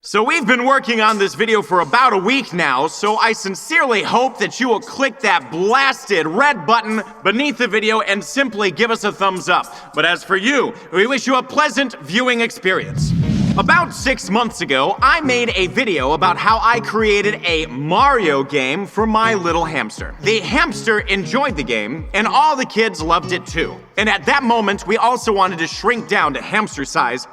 So we've been working on this video for about a week now, so I sincerely hope that you will click that blasted red button beneath the video and simply give us a thumbs up. But as for you, we wish you a pleasant viewing experience. About 6 months ago, I made a video about how I created a Mario game for my little hamster. The hamster enjoyed the game, and all the kids loved it too. And at that moment, we also wanted to shrink down to hamster size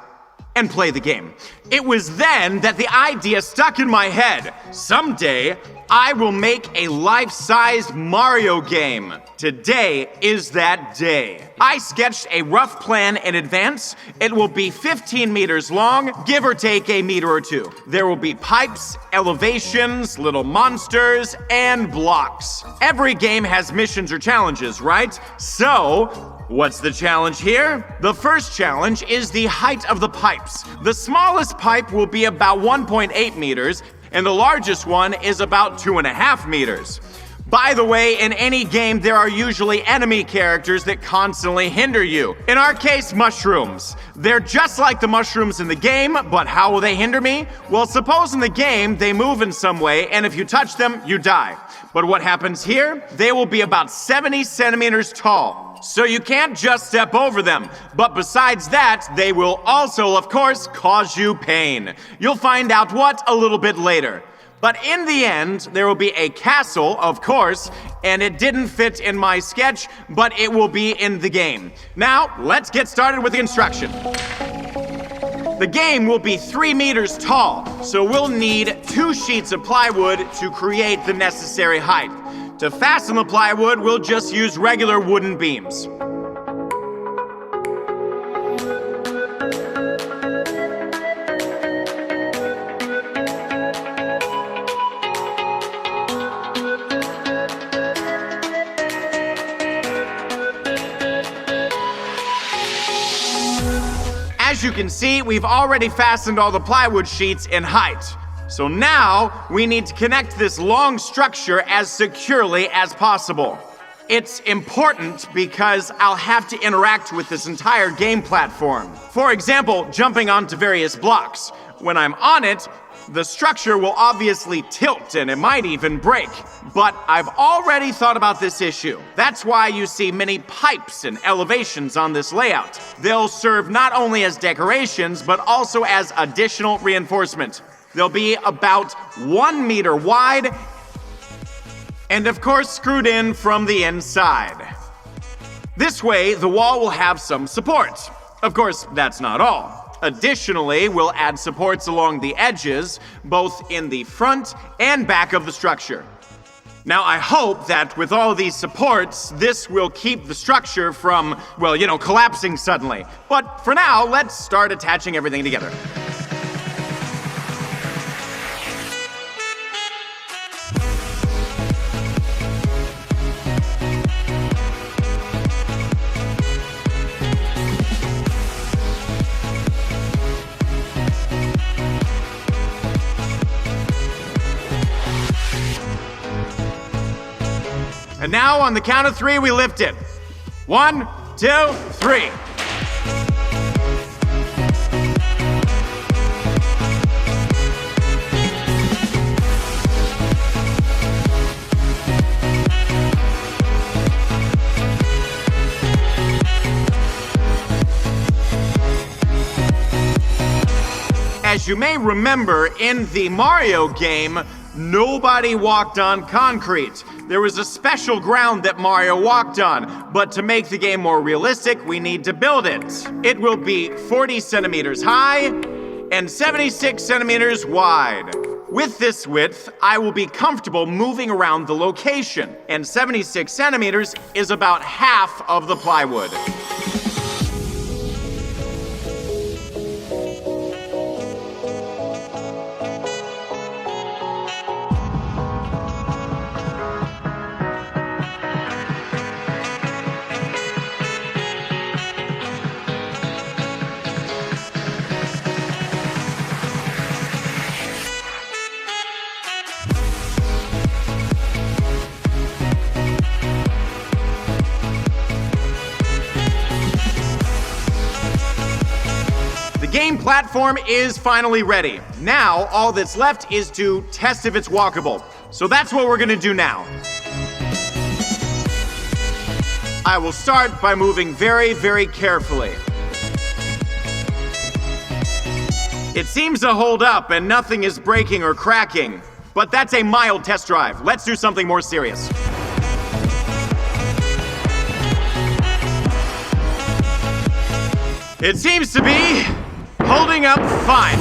and play the game. It was then that the idea stuck in my head. Someday, I will make a life-size Mario game. Today is that day. I sketched a rough plan in advance. It will be 15 meters long, give or take a meter or two. There will be pipes, elevations, little monsters, and blocks. Every game has missions or challenges, right? So, what's the challenge here? The first challenge is the height of the pipes. The smallest pipe will be about 1.8 meters, and the largest one is about 2.5 meters. By the way, in any game, there are usually enemy characters that constantly hinder you. In our case, mushrooms. They're just like the mushrooms in the game, but how will they hinder me? Well, suppose in the game, they move in some way, and if you touch them, you die. But what happens here? They will be about 70 centimeters tall. So you can't just step over them. But besides that, they will also, of course, cause you pain. You'll find out what a little bit later. But in the end, there will be a castle, of course, and it didn't fit in my sketch, but it will be in the game. Now, let's get started with the instruction. The game will be 3 meters tall, so we'll need 2 sheets of plywood to create the necessary height. To fasten the plywood, we'll just use regular wooden beams. As you can see, we've already fastened all the plywood sheets in height. So now, we need to connect this long structure as securely as possible. It's important because I'll have to interact with this entire game platform. For example, jumping onto various blocks. When I'm on it, the structure will obviously tilt and it might even break. But I've already thought about this issue. That's why you see many pipes and elevations on this layout. They'll serve not only as decorations, but also as additional reinforcement. They'll be about 1 meter wide and of course screwed in from the inside. This way, the wall will have some support. Of course, that's not all. Additionally, we'll add supports along the edges, both in the front and back of the structure. Now, I hope that with all these supports, this will keep the structure from, well, collapsing suddenly. But for now, let's start attaching everything together. And now, on the count of 3, we lift it. 1, 2, 3. As you may remember, in the Mario game, nobody walked on concrete. There was a special ground that Mario walked on, but to make the game more realistic, we need to build it. It will be 40 centimeters high and 76 centimeters wide. With this width, I will be comfortable moving around the location, and 76 centimeters is about half of the plywood. platform is finally ready. Now, all that's left is to test if it's walkable. So that's what we're gonna do now. I will start by moving very, very carefully. It seems to hold up and nothing is breaking or cracking, but that's a mild test drive. Let's do something more serious. It seems to be holding up fine.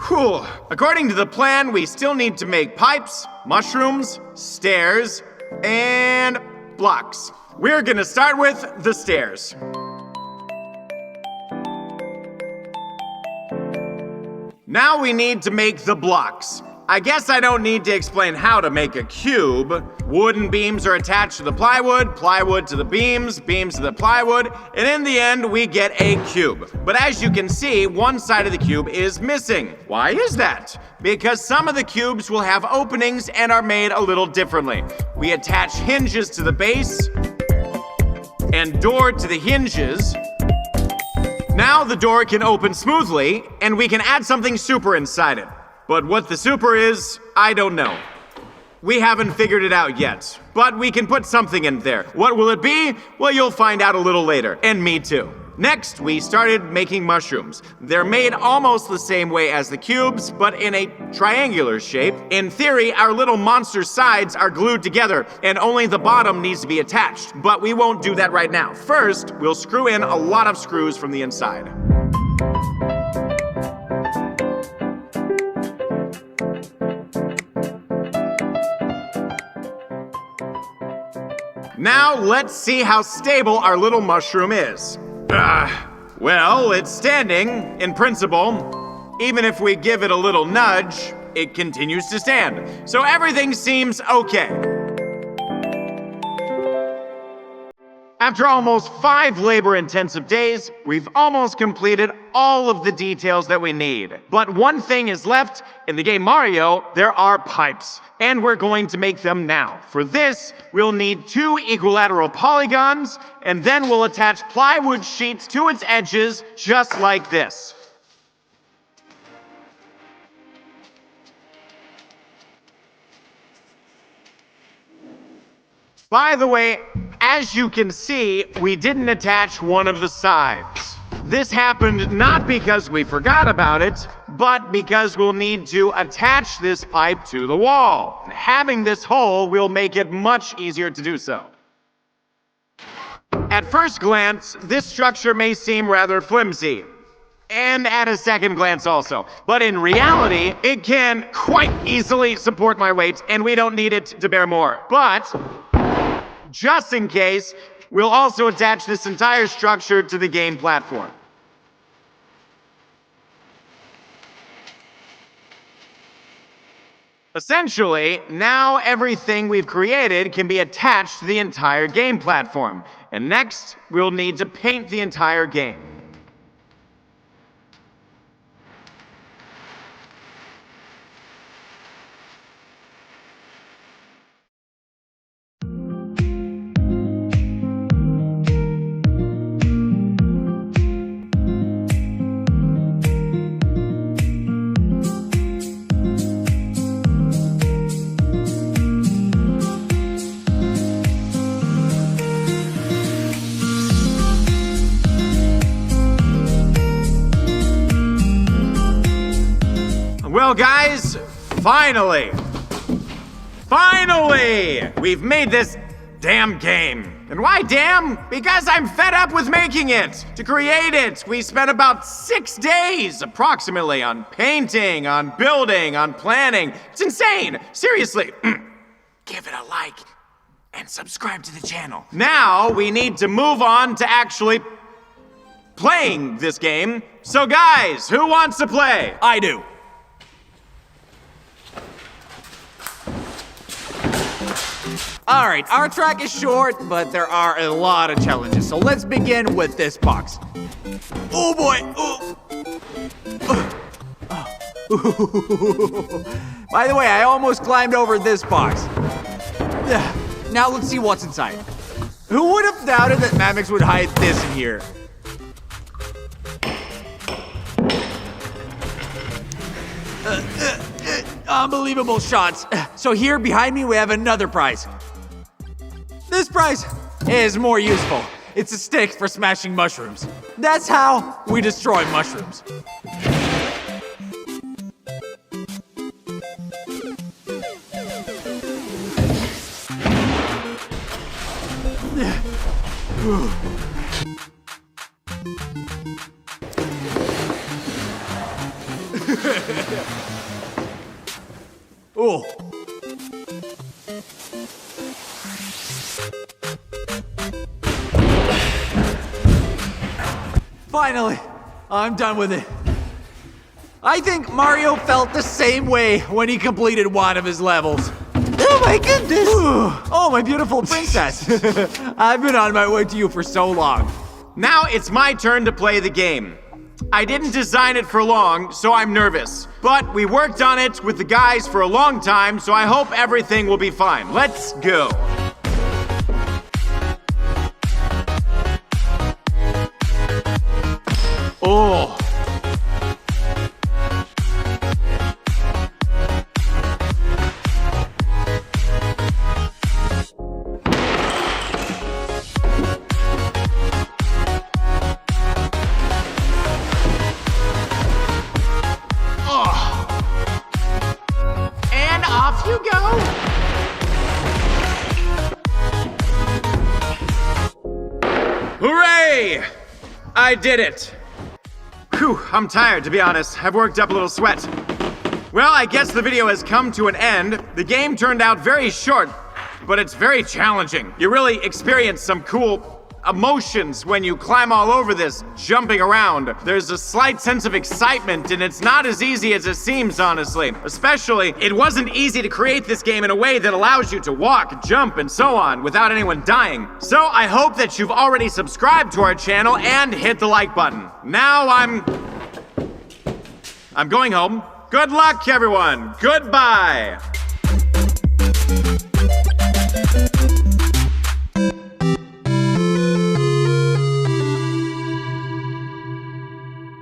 Whew. According to the plan, we still need to make pipes, mushrooms, stairs, and blocks. We're gonna start with the stairs. Now we need to make the blocks. I guess I don't need to explain how to make a cube. Wooden beams are attached to the plywood, plywood to the beams, beams to the plywood, and in the end we get a cube. But as you can see, one side of the cube is missing. Why is that? Because some of the cubes will have openings and are made a little differently. We attach hinges to the base and door to the hinges. Now the door can open smoothly, and we can add something super inside it. But what the super is, I don't know. We haven't figured it out yet, but we can put something in there. What will it be? Well, you'll find out a little later, and me too. Next, we started making mushrooms. They're made almost the same way as the cubes, but in a triangular shape. In theory, our little monster sides are glued together, and only the bottom needs to be attached. But we won't do that right now. First, we'll screw in a lot of screws from the inside. Now, let's see how stable our little mushroom is. Well, it's standing, in principle. Even if we give it a little nudge, it continues to stand. So everything seems okay. After almost 5 labor-intensive days, we've almost completed all of the details that we need. But one thing is left. In the game Mario, there are pipes, and we're going to make them now. For this, we'll need 2 equilateral polygons, and then we'll attach plywood sheets to its edges, just like this. By the way, as you can see, we didn't attach one of the sides. This happened not because we forgot about it, but because we'll need to attach this pipe to the wall. Having this hole will make it much easier to do so. At first glance, this structure may seem rather flimsy. And at a second glance also. But in reality, it can quite easily support my weight, and we don't need it to bear more. But just in case, we'll also attach this entire structure to the game platform. Essentially, now everything we've created can be attached to the entire game platform. And next, we'll need to paint the entire game. Well, guys, finally, we've made this damn game. And why damn? Because I'm fed up with making it. To create it, we spent about 6 days, approximately, on painting, on building, on planning. It's insane. Seriously, give it a like and subscribe to the channel. Now, we need to move on to actually playing this game. So guys, who wants to play? I do. Alright, our track is short, but there are a lot of challenges, so let's begin with this box. Oh boy! By the way, I almost climbed over this box. Now let's see what's inside. Who would have doubted that Mamix would hide this in here? unbelievable shots. So here behind me we have another prize. This prize is more useful. It's a stick for smashing mushrooms. That's how we destroy mushrooms. Oh. Finally, I'm done with it. I think Mario felt the same way when he completed one of his levels. Oh my goodness! Oh, my beautiful princess. I've been on my way to you for so long. Now it's my turn to play the game. I didn't design it for long, so I'm nervous. But we worked on it with the guys for a long time, so I hope everything will be fine. Let's go. Oh. And off you go. Hooray! I did it. Whew, I'm tired, to be honest. I've worked up a little sweat. Well, I guess the video has come to an end. The game turned out very short, but it's very challenging. You really experience some cool emotions when you climb all over this, jumping around. There's a slight sense of excitement, and it's not as easy as it seems, honestly. Especially, it wasn't easy to create this game in a way that allows you to walk, jump, and so on without anyone dying. So I hope that you've already subscribed to our channel and hit the like button. Now I'm going home. Good luck, everyone. Goodbye.